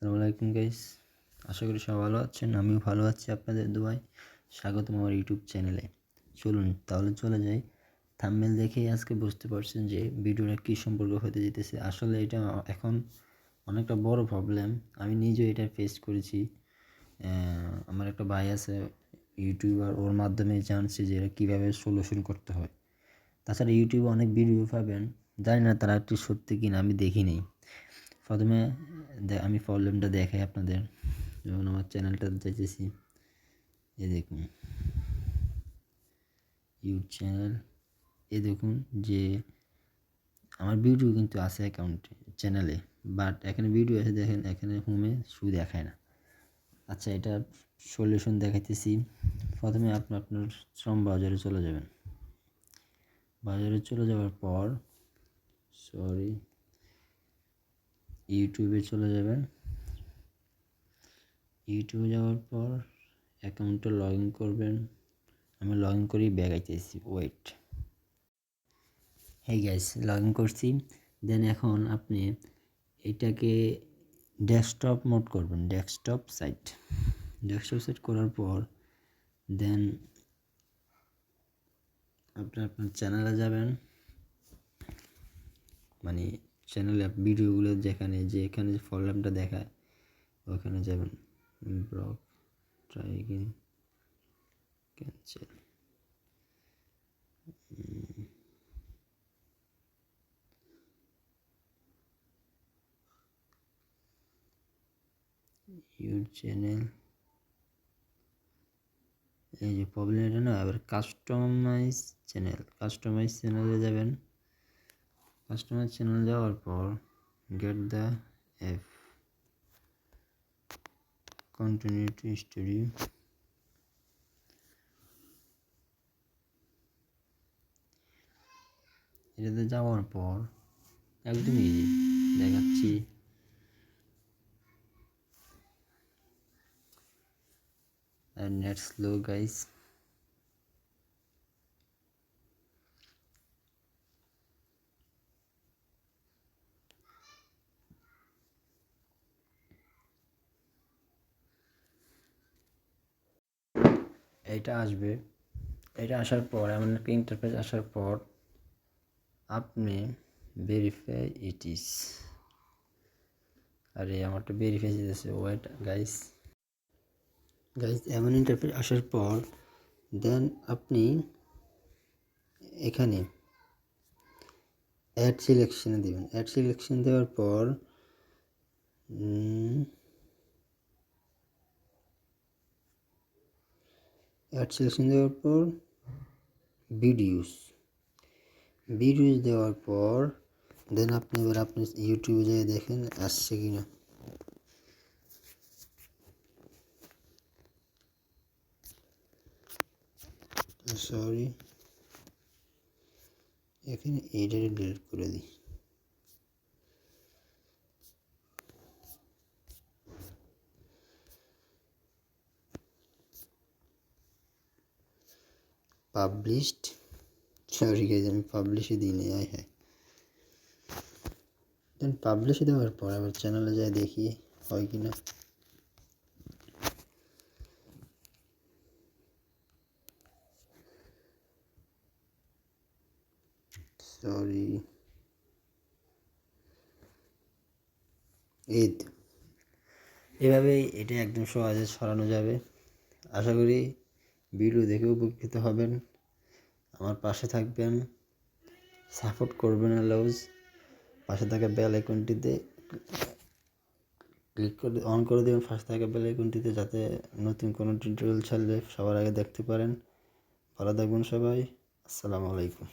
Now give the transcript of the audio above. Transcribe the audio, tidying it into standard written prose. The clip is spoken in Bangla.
আসসালামু আলাইকুম গাইস, আশা করি সবাই ভালো আছেন। আমিও ভালো আছি আপনাদের দোয়ায়। স্বাগতম আমার ইউটিউব চ্যানেলে। চলুন তাহলে চলে যাই। থাম্বনেল দেখেই আজকে বুঝতে পারছেন যে ভিডিওটা কী সম্পর্কে হতে যেতেছে। আসলে এটা এখন অনেকটা বড় প্রবলেম। আমি নিজেও এটা ফেস করেছি। আমার একটা ভাই আছে ইউটিউবার, ওর মাধ্যমে জানছি যে এটা কীভাবে সলিউশন করতে হয়। তাছাড়া ইউটিউবে অনেক ভিডিও পাবেন, জানি না তারা একটু সত্যি কিনা, আমি দেখিনি। প্রথমে আমি প্রবলেমটা দেখাই আপনাদের। যখন আমার চ্যানেলটা যাইতেছি, এই দেখুন ইউটিউব চ্যানেল, এই দেখুন যে আমার ভিডিও কিন্তু আছে অ্যাকাউন্টে চ্যানেলে, বাট এখানে ভিডিও আছে, দেখেন এখানে হোমে শু দেখায় না। আচ্ছা, এটা সলিউশন দেখাইতেছি। প্রথমে আপনি আপনার শ্রম ব্রাউজারে চলে যাবেন। ব্রাউজারে চলে যাওয়ার পর ইউটিউবে চলে যাবেন। ইউটিউবে যাওয়ার পর অ্যাকাউন্টে লগ ইন করবেন। আমি লগ ইন করেই ব্যাক আইতেছি, wait. Hey guys, log in করছি। দেন এখন আপনি এটাকে ডেস্কটপ মোড করবেন, ডেস্কটপ সাইট করার পর দেন আপনার চ্যানেলে যাবেন। মানে চ্যানেলে ভিডিওগুলো যেখানে প্রবলেমটা দেখায় ওখানে যাবেন। Block, try again, cancel. Your channel, এই যে প্রবলেম এটা না। আবার কাস্টমাইজ চ্যানেলে যাবেন। কাস্টমাইজ চ্যানেল যাওয়ার পর get the app, continue to studio, এটাতে যাওয়ার পর একদম ইজি দেখাচ্ছি। আর নেট স্লো গাইস। এটা আসবে। এটা আসার পর এমন একটা ইন্টারফেস আসার পর আপনি ভেরিফাই ইট ইজ, আরে আমারটা ভেরিফাই আছে, ওয়েট গাইস। এমন ইন্টারফেস আসার পর দেন আপনি এখানে অ্যাড সিলেকশনে দেবেন। অ্যাড সিলেকশন দেওয়ার পর ভিডিওস দেওয়ার পর দেন আপনি ইউটিউবে যেয়ে দেখেন আসছে কিনা। সরি, এখানে এইটারে ডিলিট করে দিই। পাবলিশড, সরি গাইজ, আমি পাবলিশে দিই নি। হ্যাঁ, দেন পাবলিশে দেওয়ার পর আবার চ্যানেলে যাই দেখি হয় কিনা। সরি, এভাবেই এটা একদম সহজে সরানো যাবে। আশা করি ভিডিও দেখে উপকৃত হবেন। আমার পাশে থাকবেন, সাপোর্ট করবেন। লউজ পাশে থাকা বেল আইকনটিতে ক্লিক করে অন করে দেবেন, পাশে থাকা বেল আইকনটিতে, যাতে নতুন কোনো টিউটোরিয়াল ছাড়লে সবার আগে দেখতে পারেন। ভালো থাকবেন সবাই। আসসালামু আলাইকুম।